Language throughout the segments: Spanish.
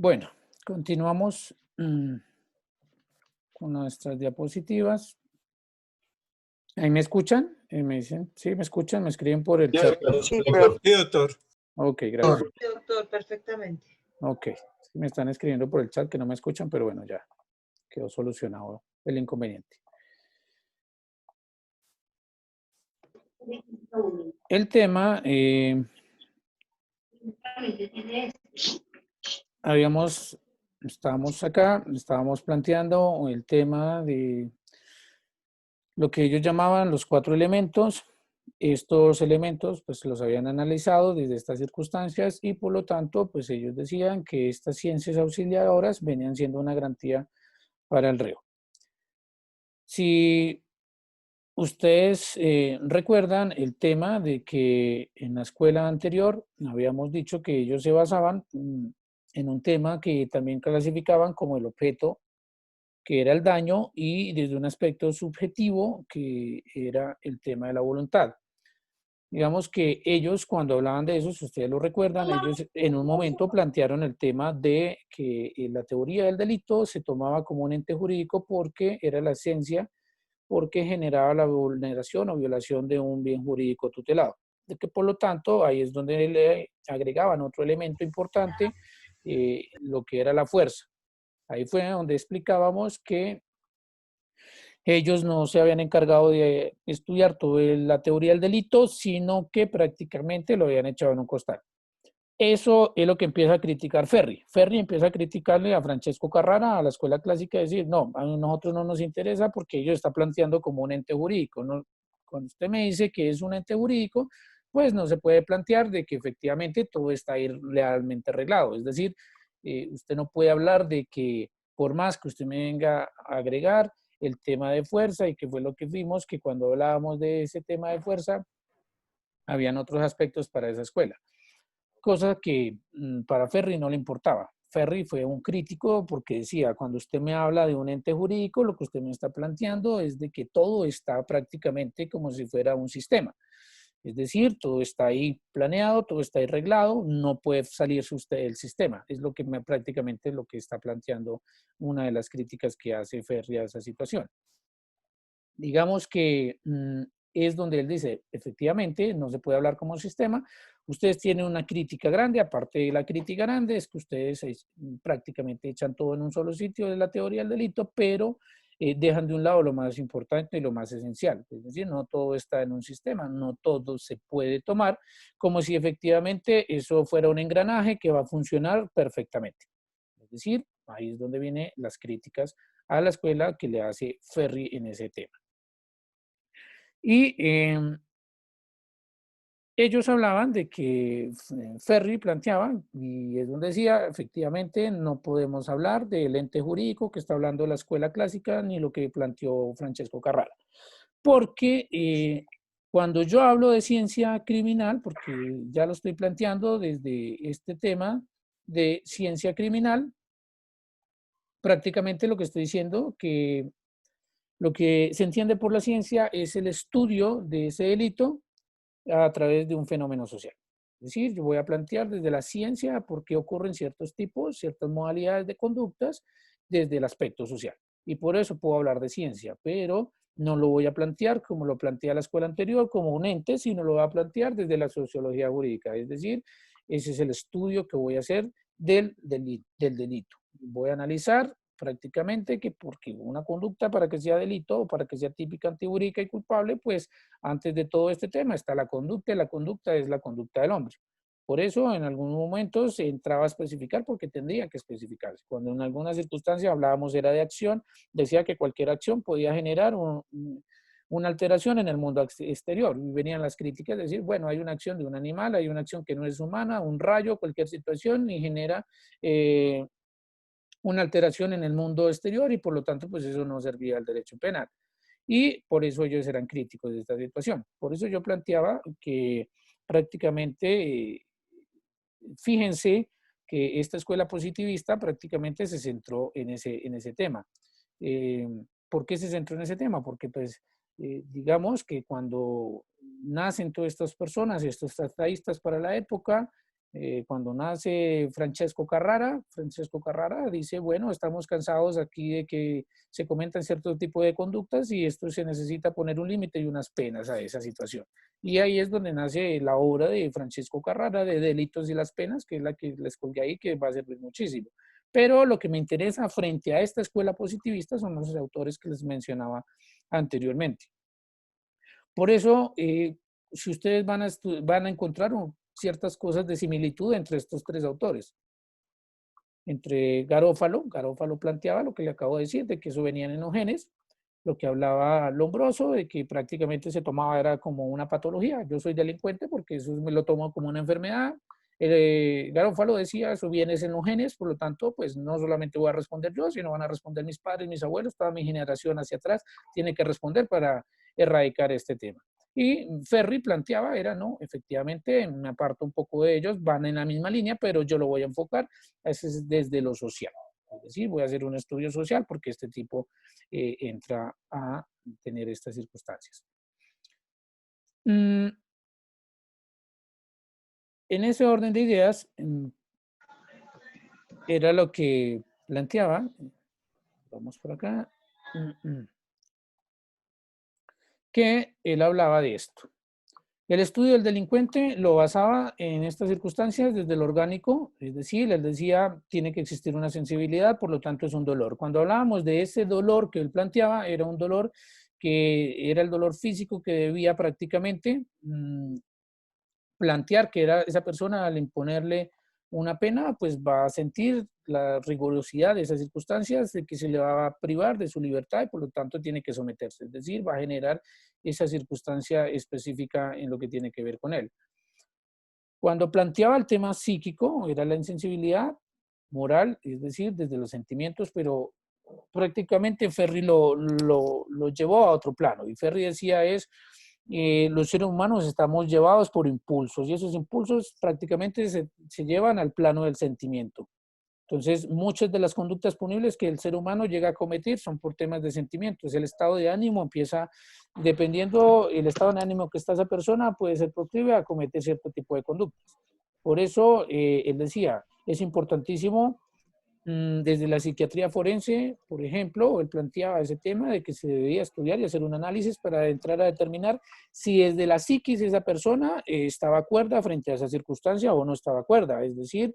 Bueno, continuamos con nuestras diapositivas. ¿Ahí me escuchan? Me dicen, sí, me escuchan, me escriben por el Sí, chat. doctor. Sí, Sí, doctor. Ok, gracias. doctor, perfectamente. Ok, sí me están escribiendo por el chat que no me escuchan, pero bueno, ya quedó solucionado el inconveniente. El tema, estábamos planteando el tema de lo que ellos llamaban los 4 elementos. Estos elementos pues los habían analizado desde estas circunstancias y por lo tanto pues ellos decían que estas ciencias auxiliadoras venían siendo una garantía para el reo. Si ustedes recuerdan el tema de que en la escuela anterior habíamos dicho que ellos se basaban en un tema que también clasificaban como el objeto, que era el daño, y desde un aspecto subjetivo, que era el tema de la voluntad. Digamos que ellos, cuando hablaban de eso, si ustedes lo recuerdan, ellos en un momento plantearon el tema de que la teoría del delito se tomaba como un ente jurídico porque era la esencia, porque generaba la vulneración o violación de un bien jurídico tutelado. De que por lo tanto, ahí es donde le agregaban otro elemento importante, lo que era la fuerza. Ahí fue donde explicábamos que ellos no se habían encargado de estudiar toda la teoría del delito, sino que prácticamente lo habían echado en un costal. Eso es lo que empieza a criticar Ferri. Ferri empieza a criticarle a Francesco Carrara, a la escuela clásica, decir, no, a nosotros no nos interesa porque ellos están planteando como un ente jurídico. ¿No? Cuando usted me dice que es un ente jurídico, pues no se puede plantear de que efectivamente todo está ahí realmente arreglado. Es decir, usted no puede hablar de que por más que usted me venga a agregar el tema de fuerza, y que fue lo que vimos, que cuando hablábamos de ese tema de fuerza, habían otros aspectos para esa escuela. Cosa que para Ferri no le importaba. Ferri fue un crítico porque decía, cuando usted me habla de un ente jurídico, lo que usted me está planteando es de que todo está prácticamente como si fuera un sistema. Es decir, todo está ahí planeado, todo está ahí arreglado, no puede salirse usted del sistema. Es lo que prácticamente lo que está planteando una de las críticas que hace Ferri a esa situación. Digamos que es donde él dice, efectivamente, no se puede hablar como sistema. Ustedes tienen una crítica grande, aparte de la crítica grande, es que ustedes prácticamente echan todo en un solo sitio de la teoría del delito, pero dejan de un lado lo más importante y lo más esencial. Es decir, no todo está en un sistema, no todo se puede tomar como si efectivamente eso fuera un engranaje que va a funcionar perfectamente. Es decir, ahí es donde vienen las críticas a la escuela que le hace Ferri en ese tema. Y ellos hablaban de que Ferri planteaba, y es donde decía, efectivamente, no podemos hablar del ente jurídico que está hablando la escuela clásica, ni lo que planteó Francesco Carrara. Porque cuando yo hablo de ciencia criminal, porque ya lo estoy planteando desde este tema de ciencia criminal, prácticamente lo que estoy diciendo, que lo que se entiende por la ciencia es el estudio de ese delito a través de un fenómeno social. Es decir, yo voy a plantear desde la ciencia por qué ocurren ciertos tipos, ciertas modalidades de conductas desde el aspecto social. Y por eso puedo hablar de ciencia, pero no lo voy a plantear como lo plantea la escuela anterior, como un ente, sino lo voy a plantear desde la sociología jurídica. Es decir, ese es el estudio que voy a hacer del delito. Voy a analizar prácticamente que porque una conducta para que sea delito o para que sea típica, antijurídica y culpable, pues antes de todo este tema está la conducta, y la conducta es la conducta del hombre. Por eso en algunos momentos se entraba a especificar porque tendría que especificarse. Cuando en alguna circunstancia hablábamos era de acción, decía que cualquier acción podía generar una alteración en el mundo exterior. Y venían las críticas de decir, bueno, hay una acción de un animal, hay una acción que no es humana, un rayo, cualquier situación, y genera una alteración en el mundo exterior, y por lo tanto, pues eso no servía al derecho penal. Y por eso ellos eran críticos de esta situación. Por eso yo planteaba que prácticamente, fíjense que esta escuela positivista prácticamente se centró en ese tema. ¿Por qué se centró en ese tema? Porque pues digamos que cuando nacen todas estas personas, estos trataístas para la época, Cuando nace Francesco Carrara dice, bueno, estamos cansados aquí de que se comentan cierto tipo de conductas y esto se necesita poner un límite y unas penas a esa situación. Y ahí es donde nace la obra de Francesco Carrara, de Delitos y las Penas, que es la que les colgué ahí, que va a servir muchísimo. Pero lo que me interesa frente a esta escuela positivista son los autores que les mencionaba anteriormente. Por eso, si ustedes van a encontrar ciertas cosas de similitud entre estos tres autores. Entre Garófalo planteaba lo que le acabo de decir, de que eso venían en los genes, lo que hablaba Lombroso, de que prácticamente se tomaba era como una patología. Yo soy delincuente porque eso me lo tomo como una enfermedad. Garófalo decía, eso viene en los genes, por lo tanto, pues no solamente voy a responder yo, sino van a responder mis padres, mis abuelos, toda mi generación hacia atrás tiene que responder para erradicar este tema. Y Ferri planteaba, era, no, efectivamente, me aparto un poco de ellos, van en la misma línea, pero yo lo voy a enfocar desde lo social. Es decir, voy a hacer un estudio social porque este tipo entra a tener estas circunstancias. En ese orden de ideas, era lo que planteaba, vamos por acá, que él hablaba de esto. El estudio del delincuente lo basaba en estas circunstancias desde lo orgánico, es decir, él decía, tiene que existir una sensibilidad, por lo tanto es un dolor. Cuando hablábamos de ese dolor que él planteaba, era un dolor que era el dolor físico que debía prácticamente plantear que era esa persona al imponerle una pena, pues va a sentir la rigurosidad de esas circunstancias, de que se le va a privar de su libertad y por lo tanto tiene que someterse, es decir, va a generar esa circunstancia específica en lo que tiene que ver con él. Cuando planteaba el tema psíquico, era la insensibilidad moral, es decir, desde los sentimientos, pero prácticamente Ferri lo llevó a otro plano. Y Ferri decía los seres humanos estamos llevados por impulsos y esos impulsos prácticamente se llevan al plano del sentimiento. Entonces, muchas de las conductas punibles que el ser humano llega a cometer son por temas de sentimientos. El estado de ánimo empieza, dependiendo el estado de ánimo que está esa persona, puede ser proclive a cometer cierto tipo de conductas. Por eso, él decía, es importantísimo desde la psiquiatría forense, por ejemplo, él planteaba ese tema de que se debía estudiar y hacer un análisis para entrar a determinar si desde la psiquis esa persona estaba cuerda frente a esa circunstancia o no estaba cuerda. Es decir,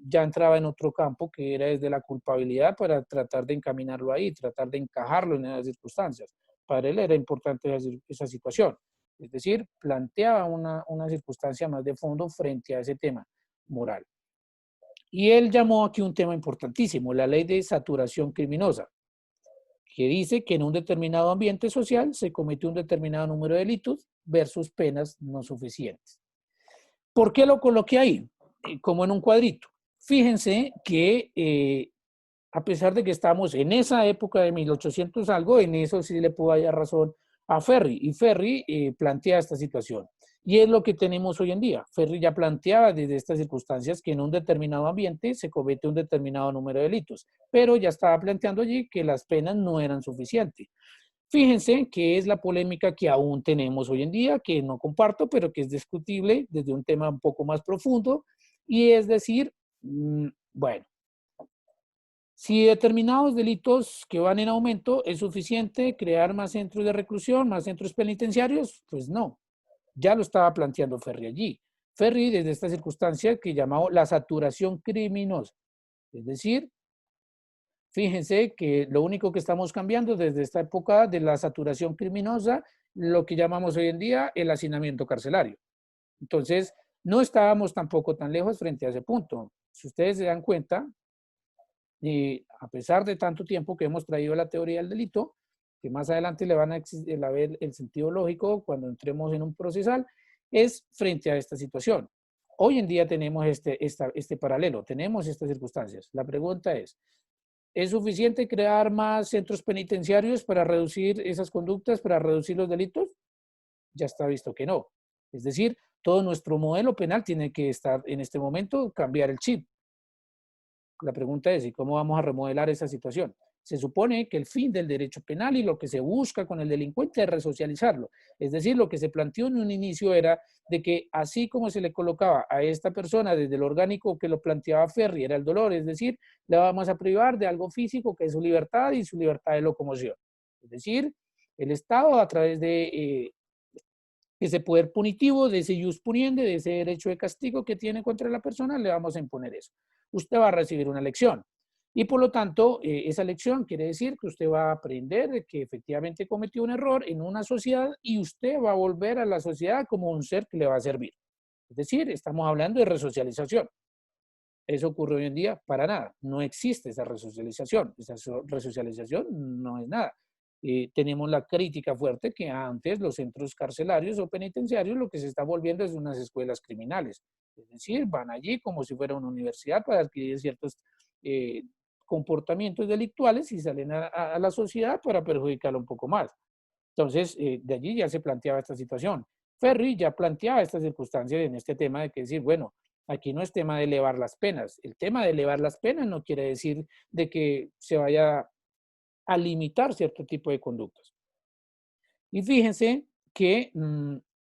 ya entraba en otro campo que era desde la culpabilidad para tratar de encaminarlo ahí, tratar de encajarlo en esas circunstancias. Para él era importante esa situación. Es decir, planteaba una circunstancia más de fondo frente a ese tema moral. Y él llamó aquí un tema importantísimo, la ley de saturación criminosa, que dice que en un determinado ambiente social se comete un determinado número de delitos versus penas no suficientes. ¿Por qué lo coloqué ahí? Como en un cuadrito. Fíjense que a pesar de que estamos en esa época de 1800 algo, en eso sí le puedo dar razón a Ferri. Y Ferri plantea esta situación. Y es lo que tenemos hoy en día. Ferri ya planteaba desde estas circunstancias que en un determinado ambiente se comete un determinado número de delitos, pero ya estaba planteando allí que las penas no eran suficientes. Fíjense que es la polémica que aún tenemos hoy en día, que no comparto, pero que es discutible desde un tema un poco más profundo, y es decir, bueno, si determinados delitos que van en aumento es suficiente crear más centros de reclusión, más centros penitenciarios, pues no. Ya lo estaba planteando Ferri allí. Ferri desde esta circunstancia que llamaba la saturación criminosa. Es decir, fíjense que lo único que estamos cambiando desde esta época de la saturación criminosa, lo que llamamos hoy en día el hacinamiento carcelario. Entonces, no estábamos tampoco tan lejos frente a ese punto. Si ustedes se dan cuenta, a pesar de tanto tiempo que hemos traído la teoría del delito, que más adelante le van a ver el sentido lógico cuando entremos en un procesal, es frente a esta situación. Hoy en día tenemos este paralelo, tenemos estas circunstancias. La pregunta ¿es suficiente crear más centros penitenciarios para reducir esas conductas, para reducir los delitos? Ya está visto que no. Es decir, todo nuestro modelo penal tiene que estar en este momento, cambiar el chip. La pregunta es, ¿y cómo vamos a remodelar esa situación? Se supone que el fin del derecho penal y lo que se busca con el delincuente es resocializarlo. Es decir, lo que se planteó en un inicio era de que así como se le colocaba a esta persona desde el orgánico que lo planteaba Ferri, era el dolor, es decir, le vamos a privar de algo físico que es su libertad y su libertad de locomoción. Es decir, el Estado a través de ese poder punitivo, de ese jus puniendi, de ese derecho de castigo que tiene contra la persona, le vamos a imponer eso. Usted va a recibir una lección. Y por lo tanto, esa lección quiere decir que usted va a aprender de que efectivamente cometió un error en una sociedad y usted va a volver a la sociedad como un ser que le va a servir. Es decir, estamos hablando de resocialización. ¿Eso ocurre hoy en día? Para nada. No existe esa resocialización. Esa resocialización no es nada. Tenemos la crítica fuerte que antes los centros carcelarios o penitenciarios lo que se está volviendo es unas escuelas criminales. Es decir, van allí como si fuera una universidad para adquirir ciertos eh, comportamientos delictuales y salen a la sociedad para perjudicarla un poco más. Entonces, de allí ya se planteaba esta situación. Ferri ya planteaba estas circunstancias en este tema de que decir, bueno, aquí no es tema de elevar las penas. El tema de elevar las penas no quiere decir de que se vaya a limitar cierto tipo de conductas. Y fíjense que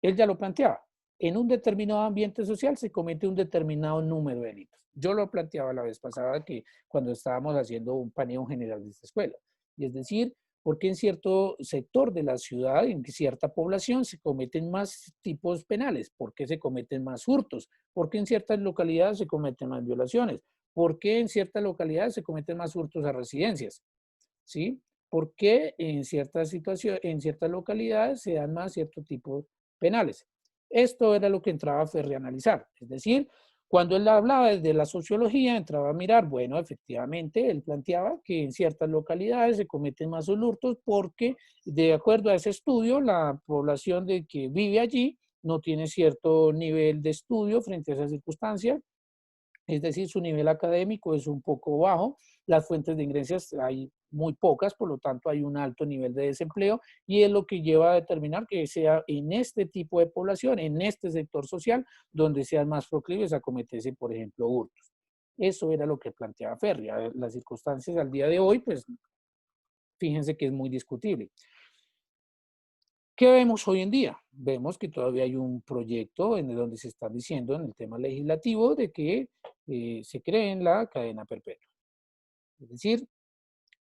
él ya lo planteaba. En un determinado ambiente social se comete un determinado número de delitos. Yo lo planteaba la vez pasada que cuando estábamos haciendo un paneo general de esta escuela. Y es decir, porque en cierto sector de la ciudad, en cierta población, se cometen más tipos penales, porque se cometen más hurtos, porque en ciertas localidades se cometen más violaciones, porque en ciertas localidades se cometen más hurtos a residencias, ¿sí? Porque en ciertas situaciones, en ciertas localidades se dan más ciertos tipos penales. Esto era lo que entraba a Ferri a analizar. Es decir, cuando él hablaba desde la sociología, entraba a mirar, bueno, efectivamente, él planteaba que en ciertas localidades se cometen más hurtos porque, de acuerdo a ese estudio, la población de que vive allí no tiene cierto nivel de estudio frente a esa circunstancia, es decir, su nivel académico es un poco bajo, las fuentes de ingresos hay muy pocas, por lo tanto hay un alto nivel de desempleo y es lo que lleva a determinar que sea en este tipo de población, en este sector social, donde sean más proclives a cometerse, por ejemplo, hurtos. Eso era lo que planteaba Ferri. Las circunstancias al día de hoy, pues fíjense que es muy discutible. ¿Qué vemos hoy en día? Vemos que todavía hay un proyecto en donde se está diciendo en el tema legislativo de que se cree en la cadena perpetua. Es decir,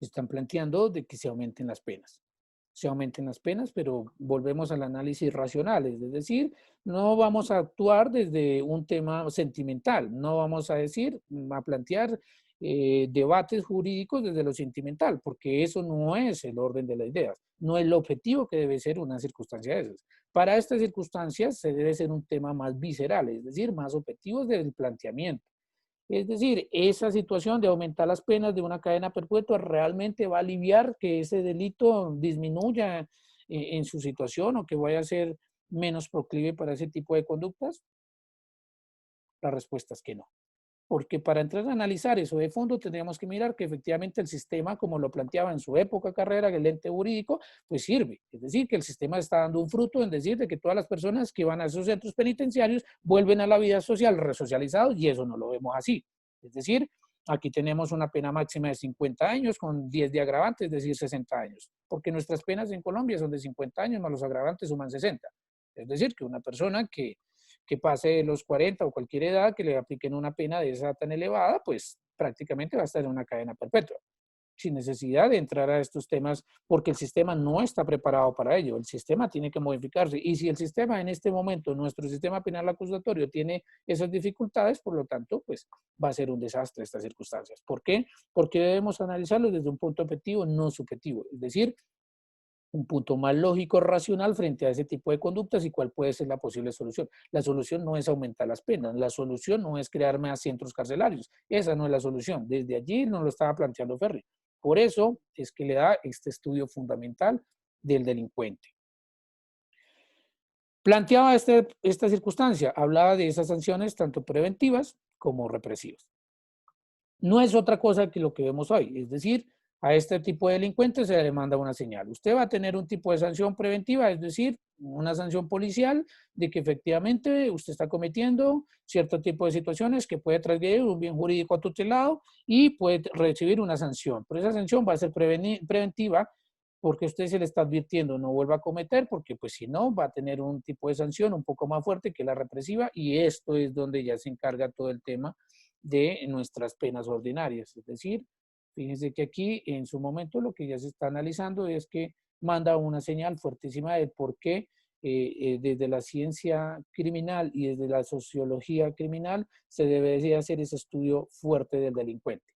están planteando de que se aumenten las penas. Se aumenten las penas, pero volvemos al análisis racional, es decir, no vamos a actuar desde un tema sentimental, no vamos a decir, a plantear debates jurídicos desde lo sentimental, porque eso no es el orden de las ideas, no es el objetivo que debe ser una circunstancia de esas. Para estas circunstancias se debe ser un tema más visceral, es decir, más objetivos del planteamiento. Es decir, esa situación de aumentar las penas de una cadena perpetua realmente va a aliviar que ese delito disminuya en su situación o que vaya a ser menos proclive para ese tipo de conductas. La respuesta es que no. Porque para entrar a analizar eso de fondo tendríamos que mirar que efectivamente el sistema, como lo planteaba en su época carrera, el ente jurídico, pues sirve. Es decir, que el sistema está dando un fruto en decir de que todas las personas que van a esos centros penitenciarios vuelven a la vida social resocializados y eso no lo vemos así. Es decir, aquí tenemos una pena máxima de 50 años con 10 de agravantes, es decir, 60 años. Porque nuestras penas en Colombia son de 50 años, más los agravantes suman 60. Es decir, que una persona que pase los 40 o cualquier edad que le apliquen una pena de esa tan elevada, pues prácticamente va a estar en una cadena perpetua, sin necesidad de entrar a estos temas, porque el sistema no está preparado para ello. El sistema tiene que modificarse. Y si el sistema en este momento, nuestro sistema penal acusatorio, tiene esas dificultades, por lo tanto, pues va a ser un desastre estas circunstancias. ¿Por qué? Porque debemos analizarlo desde un punto objetivo, no subjetivo. Es decir, un punto más lógico, racional frente a ese tipo de conductas y cuál puede ser la posible solución. La solución no es aumentar las penas, la solución no es crear más centros carcelarios, esa no es la solución. Desde allí nos lo estaba planteando Ferri. Por eso es que le da este estudio fundamental del delincuente. Planteaba esta circunstancia, hablaba de esas sanciones tanto preventivas como represivas. No es otra cosa que lo que vemos hoy, es decir, a este tipo de delincuentes se le manda una señal. Usted va a tener un tipo de sanción preventiva, es decir, una sanción policial de que efectivamente usted está cometiendo cierto tipo de situaciones que puede transgredir un bien jurídico tutelado y puede recibir una sanción. Pero esa sanción va a ser preventiva porque usted se le está advirtiendo no vuelva a cometer, porque pues si no va a tener un tipo de sanción un poco más fuerte que la represiva, y esto es donde ya se encarga todo el tema de nuestras penas ordinarias. Es decir, fíjense que aquí en su momento lo que ya se está analizando es que manda una señal fuertísima de por qué desde la ciencia criminal y desde la sociología criminal se debe de hacer ese estudio fuerte del delincuente.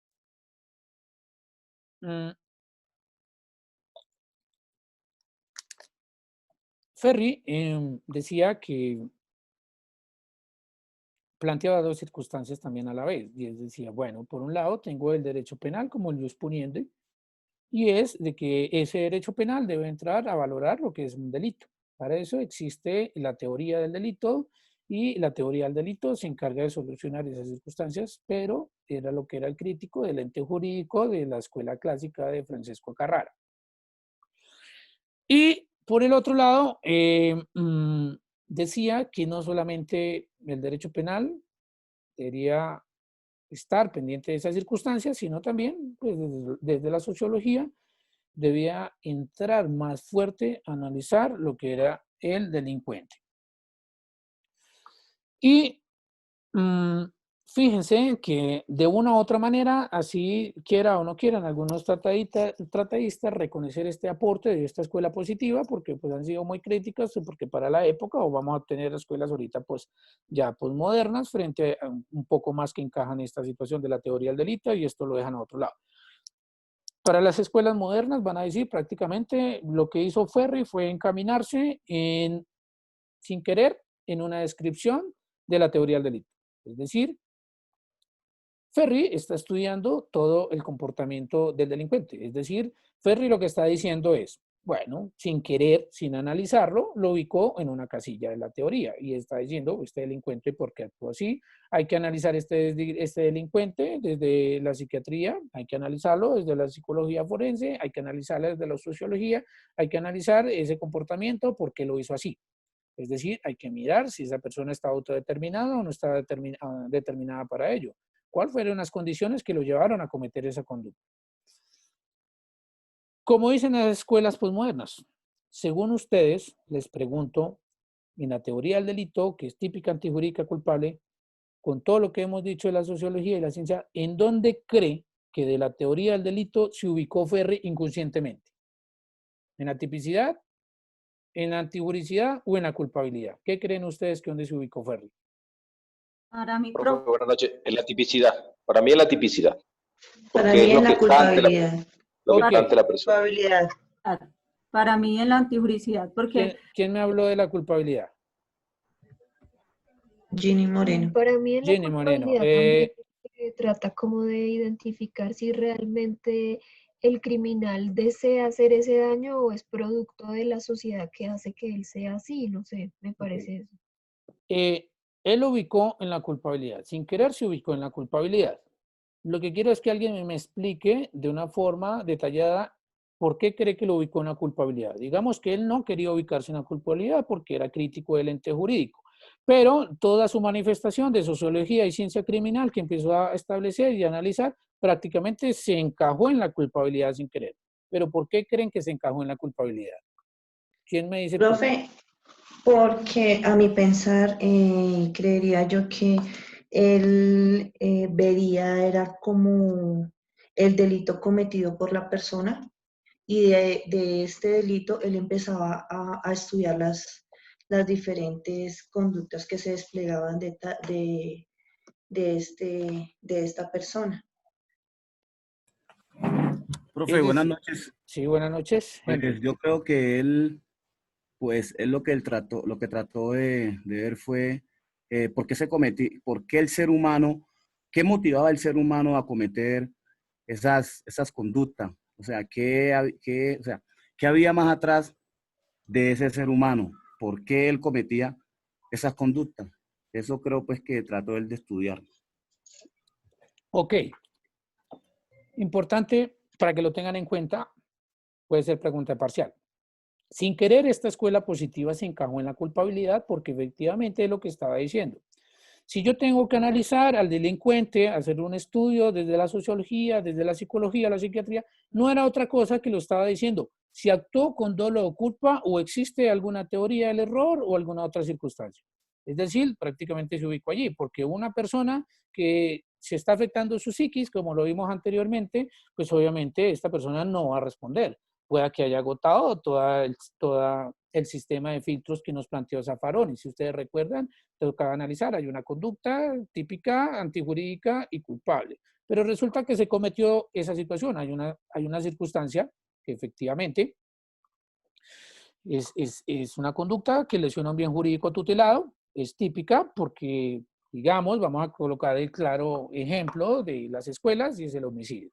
Ferri decía que planteaba dos circunstancias también a la vez, y él decía, bueno, por un lado tengo el derecho penal como el jus puniendi, y es de que ese derecho penal debe entrar a valorar lo que es un delito. Para eso existe la teoría del delito, y la teoría del delito se encarga de solucionar esas circunstancias, pero era lo que era el crítico del ente jurídico de la escuela clásica de Francesco Carrara. Y por el otro lado, decía que no solamente el derecho penal debería estar pendiente de esas circunstancias, sino también pues, desde la sociología debía entrar más fuerte a analizar lo que era el delincuente. Y fíjense que de una u otra manera, así quiera o no quieran algunos tratadistas reconocer este aporte de esta escuela positiva, porque pues han sido muy críticas, porque para la época, o vamos a tener escuelas ahorita pues ya pues modernas, frente a un poco más que encajan en esta situación de la teoría del delito, y esto lo dejan a otro lado. Para las escuelas modernas van a decir prácticamente lo que hizo Ferri fue encaminarse sin querer en una descripción de la teoría del delito. Es decir, Ferri está estudiando todo el comportamiento del delincuente. Es decir, Ferri lo que está diciendo es, bueno, sin querer, sin analizarlo, lo ubicó en una casilla de la teoría y está diciendo, este delincuente, ¿por qué actuó así? Hay que analizar este delincuente desde la psiquiatría, hay que analizarlo desde la psicología forense, hay que analizarlo desde la sociología, hay que analizar ese comportamiento, ¿por qué lo hizo así? Es decir, hay que mirar si esa persona está autodeterminada o no está determinada para ello. ¿Cuáles fueron las condiciones que lo llevaron a cometer esa conducta? Como dicen las escuelas posmodernas, según ustedes, les pregunto, en la teoría del delito, que es típica antijurídica culpable, con todo lo que hemos dicho de la sociología y la ciencia, ¿en dónde cree que de la teoría del delito se ubicó Ferri inconscientemente? ¿En la tipicidad, en la antijuricidad o en la culpabilidad? ¿Qué creen ustedes que dónde se ubicó Ferri? Para mí, Profe, buenas noches. En la tipicidad. Para mí es la tipicidad. Para Porque mí es es lo que la está ante la, culpabilidad. lo que Ok. está ante la persona. Culpabilidad. para mí en la antijuricidad, porque ¿Quién me habló de la culpabilidad? Ginny Moreno. Para mí en la Jenny Moreno. culpabilidad también se trata como de identificar si realmente el criminal desea hacer ese daño o es producto de la sociedad que hace que él sea así, no sé, me parece eso. Él lo ubicó en la culpabilidad. Sin querer se ubicó en la culpabilidad. Lo que quiero es que alguien me explique de una forma detallada por qué cree que lo ubicó en la culpabilidad. Digamos que él no quería ubicarse en la culpabilidad porque era crítico del ente jurídico, pero toda su manifestación de sociología y ciencia criminal que empezó a establecer y analizar prácticamente se encajó en la culpabilidad sin querer. Pero ¿por qué creen que se encajó en la culpabilidad? ¿Quién me dice por qué? Profe, porque a mi pensar, creería yo que él vería era como el delito cometido por la persona y de este delito él empezaba a estudiar las diferentes conductas que se desplegaban de esta persona. Profe, buenas noches. Sí, buenas noches, Pues Henry. yo creo que él, pues él lo que trató de ver fue por qué el ser humano, qué motivaba al ser humano a cometer esas conductas. O sea, qué había más atrás de ese ser humano, por qué él cometía esas conductas. Eso creo pues que trató él de estudiar. Ok, importante para que lo tengan en cuenta, puede ser pregunta parcial. Sin querer, esta escuela positiva se encajó en la culpabilidad porque efectivamente es lo que estaba diciendo. Si yo tengo que analizar al delincuente, hacer un estudio desde la sociología, desde la psicología, la psiquiatría, no era otra cosa que lo estaba diciendo. Si actuó con dolo o culpa o existe alguna teoría del error o alguna otra circunstancia. Es decir, prácticamente se ubicó allí, porque una persona que se está afectando su psiquis, como lo vimos anteriormente, pues obviamente esta persona no va a responder. Pueda que haya agotado toda el sistema de filtros que nos planteó Zaffaroni. Si ustedes recuerdan, toca analizar, hay una conducta típica, antijurídica y culpable. Pero resulta que se cometió esa situación, hay una circunstancia que efectivamente es una conducta que lesiona un bien jurídico tutelado, es típica porque, digamos, vamos a colocar el claro ejemplo de las escuelas y es el homicidio.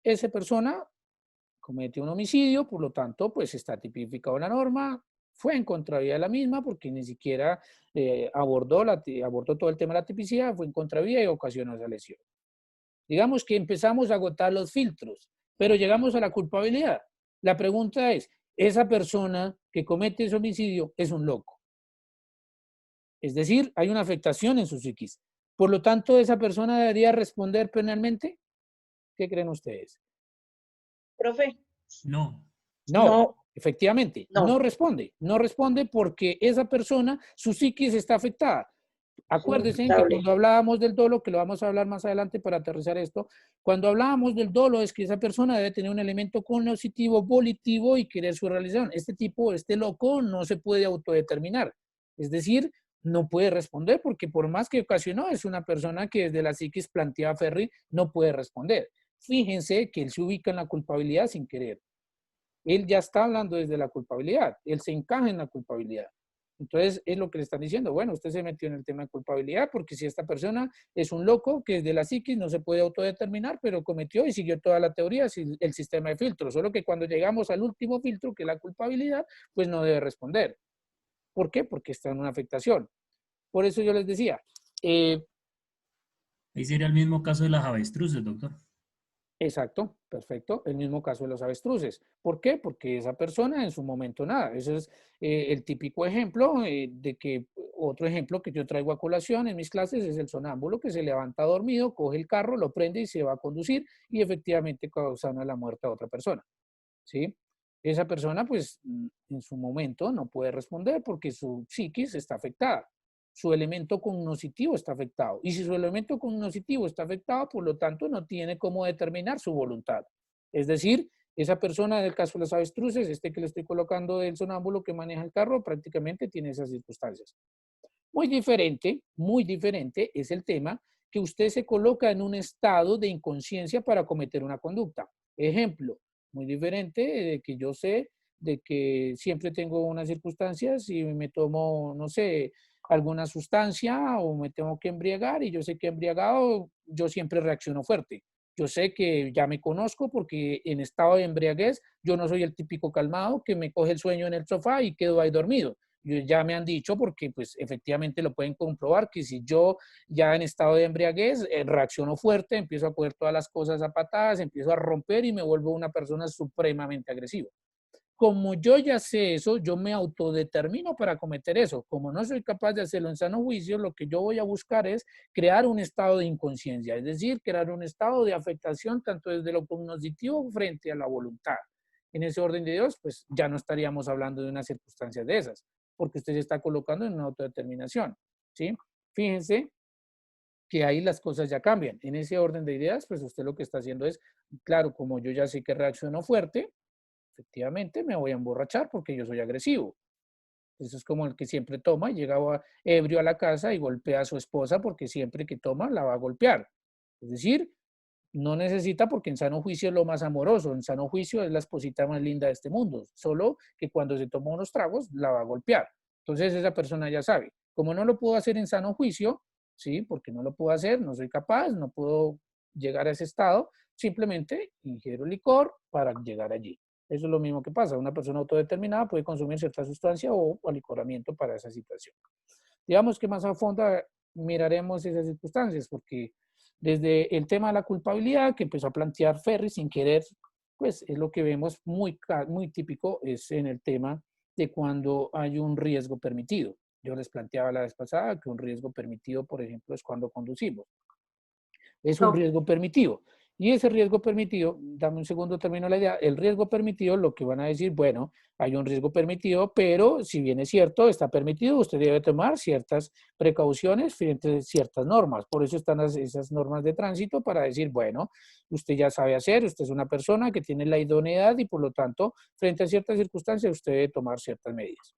Esa persona comete un homicidio, por lo tanto, pues está tipificado en la norma, fue en contravía de la misma porque ni siquiera abordó todo el tema de la tipicidad, fue en contravía y ocasionó esa lesión. Digamos que empezamos a agotar los filtros, pero llegamos a la culpabilidad. La pregunta es, ¿esa persona que comete ese homicidio es un loco? Es decir, hay una afectación en su psiquis. Por lo tanto, ¿esa persona debería responder penalmente? ¿Qué creen ustedes? Profe, No. No, no, efectivamente, no. no responde porque esa persona, su psiquis está afectada. Acuérdense que Lamentable. cuando hablábamos del dolo, que lo vamos a hablar más adelante para aterrizar esto, cuando hablábamos del dolo es que esa persona debe tener un elemento cognoscitivo, volitivo y querer su realización. Este loco no se puede autodeterminar. Es decir, no puede responder porque por más que ocasionó, es una persona que desde la psiquis planteada Ferri no puede responder. Fíjense que él se ubica en la culpabilidad sin querer. Él ya está hablando desde la culpabilidad, él se encaja en la culpabilidad. Entonces, es lo que le están diciendo, bueno, usted se metió en el tema de culpabilidad porque si esta persona es un loco que desde la psiquis no se puede autodeterminar, pero cometió y siguió toda la teoría, el sistema de filtros, solo que cuando llegamos al último filtro, que es la culpabilidad, pues no debe responder. ¿Por qué? Porque está en una afectación. Por eso yo les decía, Ahí sería el mismo caso de las avestruces, doctor. exacto, perfecto. El mismo caso de los avestruces. ¿Por qué? Porque esa persona en su momento nada. Ese es el típico ejemplo de que otro ejemplo que yo traigo a colación en mis clases es el sonámbulo que se levanta dormido, coge el carro, lo prende y se va a conducir y efectivamente causando la muerte a otra persona. ¿Sí? Esa persona pues en su momento no puede responder porque su psiquis está afectada. Su elemento cognoscitivo está afectado. Y si su elemento cognoscitivo está afectado, por lo tanto, no tiene cómo determinar su voluntad. Es decir, esa persona del caso de los avestruces, este que le estoy colocando del sonámbulo que maneja el carro, prácticamente tiene esas circunstancias. Muy diferente es el tema que usted se coloca en un estado de inconsciencia para cometer una conducta. Ejemplo, muy diferente de que yo sé de que siempre tengo unas circunstancias y me tomo, no sé, alguna sustancia o me tengo que embriagar y yo sé que embriagado yo siempre reacciono fuerte. Yo sé que ya me conozco porque en estado de embriaguez yo no soy el típico calmado que me coge el sueño en el sofá y quedo ahí dormido. Ya me han dicho, porque pues efectivamente lo pueden comprobar, que si yo ya en estado de embriaguez reacciono fuerte, empiezo a coger todas las cosas a patadas, empiezo a romper y me vuelvo una persona supremamente agresiva. Como yo ya sé eso, yo me autodetermino para cometer eso. Como no soy capaz de hacerlo en sano juicio, lo que yo voy a buscar es crear un estado de inconsciencia, es decir, crear un estado de afectación tanto desde lo cognitivo frente a la voluntad. En ese orden de Dios, pues ya no estaríamos hablando de unas circunstancias de esas, porque usted se está colocando en una autodeterminación, ¿sí? Fíjense que ahí las cosas ya cambian. En ese orden de ideas, pues usted lo que está haciendo es, claro, como yo ya sé que reacciono fuerte, efectivamente me voy a emborrachar porque yo soy agresivo. Eso es como el que siempre toma y llega ebrio a la casa y golpea a su esposa porque siempre que toma la va a golpear. Es decir, no necesita porque en sano juicio es lo más amoroso, en sano juicio es la esposita más linda de este mundo, solo que cuando se toma unos tragos la va a golpear. Entonces esa persona ya sabe, como no lo puedo hacer en sano juicio, ¿sí? Porque no lo puedo hacer, no soy capaz, no puedo llegar a ese estado, simplemente ingiero licor para llegar allí. Eso es lo mismo que pasa. Una persona autodeterminada puede consumir cierta sustancia o alicoramiento para esa situación. Digamos que más a fondo miraremos esas circunstancias, porque desde el tema de la culpabilidad que empezó a plantear Ferri sin querer, pues es lo que vemos muy típico es en el tema de cuando hay un riesgo permitido. Yo les planteaba la vez pasada que un riesgo permitido, por ejemplo, es cuando conducimos. Es un Ok. riesgo permitido. Y ese riesgo permitido, dame un segundo, termino la idea, el riesgo permitido, lo que van a decir, bueno, hay un riesgo permitido, pero si bien es cierto, está permitido, usted debe tomar ciertas precauciones frente a ciertas normas. Por eso están esas normas de tránsito para decir, bueno, usted ya sabe hacer, usted es una persona que tiene la idoneidad y por lo tanto, frente a ciertas circunstancias, usted debe tomar ciertas medidas.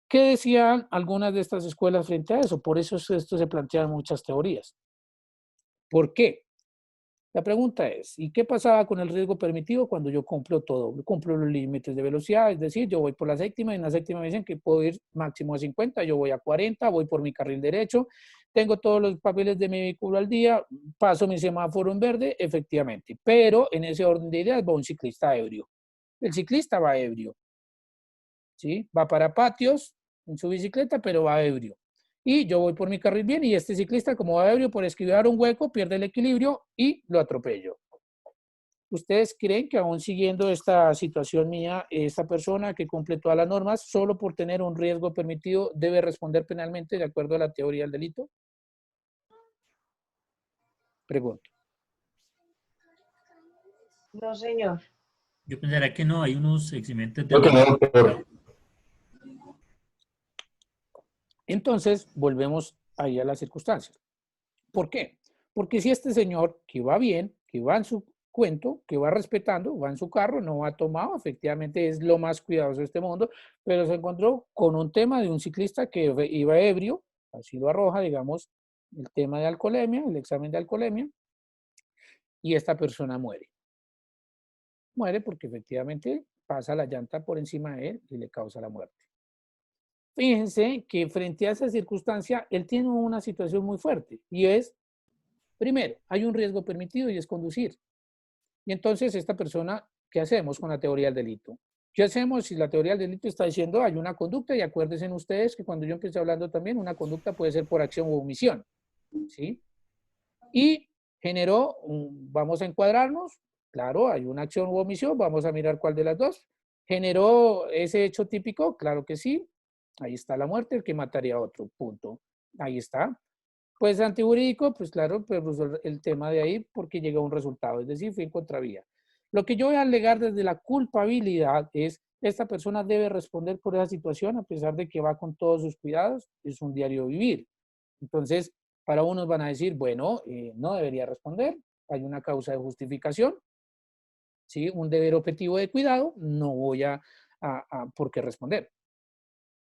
¿Qué decían algunas de estas escuelas frente a eso? Por eso esto se plantean muchas teorías. ¿Por qué? La pregunta es, ¿y qué pasaba con el riesgo permitido cuando yo cumplo todo? Cumplo los límites de velocidad, es decir, yo voy por la séptima y en la séptima me dicen que puedo ir máximo a 50, yo voy a 40, voy por mi carril derecho, tengo todos los papeles de mi vehículo al día, paso mi semáforo en verde, efectivamente, pero en ese orden de ideas va un ciclista ebrio. El ciclista va ebrio, ¿sí? Va para patios en su bicicleta, pero va ebrio. Y yo voy por mi carril bien y este ciclista, como va ebrio, por esquivar un hueco, pierde el equilibrio y lo atropello. ¿Ustedes creen que aún siguiendo esta situación mía, esta persona que cumple todas las normas, solo por tener un riesgo permitido, debe responder penalmente de acuerdo a la teoría del delito? Pregunto. No, señor. Yo pensaría que no, hay unos eximentes de Creo que no, riesgo. doctor. Entonces, volvemos ahí a las circunstancias. ¿Por qué? Porque si este señor que va bien, que va en su cuento, que va respetando, va en su carro, no ha tomado, efectivamente es lo más cuidadoso de este mundo, pero se encontró con un tema de un ciclista que iba ebrio, así lo arroja, digamos, el tema de alcoholemia, el examen de alcoholemia, y esta persona muere. Muere porque efectivamente pasa la llanta por encima de él y le causa la muerte. Fíjense que frente a esa circunstancia, él tiene una situación muy fuerte y es, primero, hay un riesgo permitido y es conducir. Y entonces esta persona, ¿qué hacemos con la teoría del delito? ¿Qué hacemos si la teoría del delito está diciendo hay una conducta? Y acuérdense ustedes que cuando yo empecé hablando también, una conducta puede ser por acción o omisión, ¿sí? Y generó, vamos a encuadrarnos, claro, hay una acción u omisión, vamos a mirar cuál de las dos. ¿Generó ese hecho típico? Claro que sí. Ahí está la muerte, el que mataría a otro, punto. Ahí está. Pues antijurídico, pues claro, pues el tema de ahí porque llega a un resultado, es decir, fue en contravía. Lo que yo voy a alegar desde la culpabilidad es, esta persona debe responder por esa situación a pesar de que va con todos sus cuidados, es un diario vivir. Entonces, para unos van a decir, bueno, no debería responder, hay una causa de justificación, ¿sí? Un deber objetivo de cuidado, no voy por qué responder.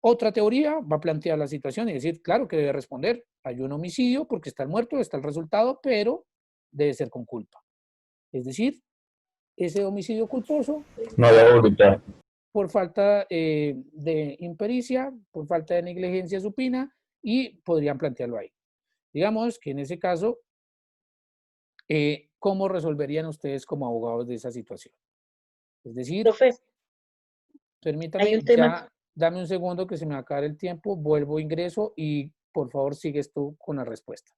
Otra teoría va a plantear la situación y decir, claro que debe responder. Hay un homicidio porque está el muerto, está el resultado, pero debe ser con culpa. Es decir, ese homicidio culposo No había voluntad. por falta de impericia, por falta de negligencia supina y podrían plantearlo ahí. Digamos que en ese caso, ¿cómo resolverían ustedes como abogados de esa situación? Es decir, Profe, hay permítame, un tema. ya dame un segundo que se me va a acabar el tiempo, vuelvo, ingreso y por favor sigues tú con la respuesta.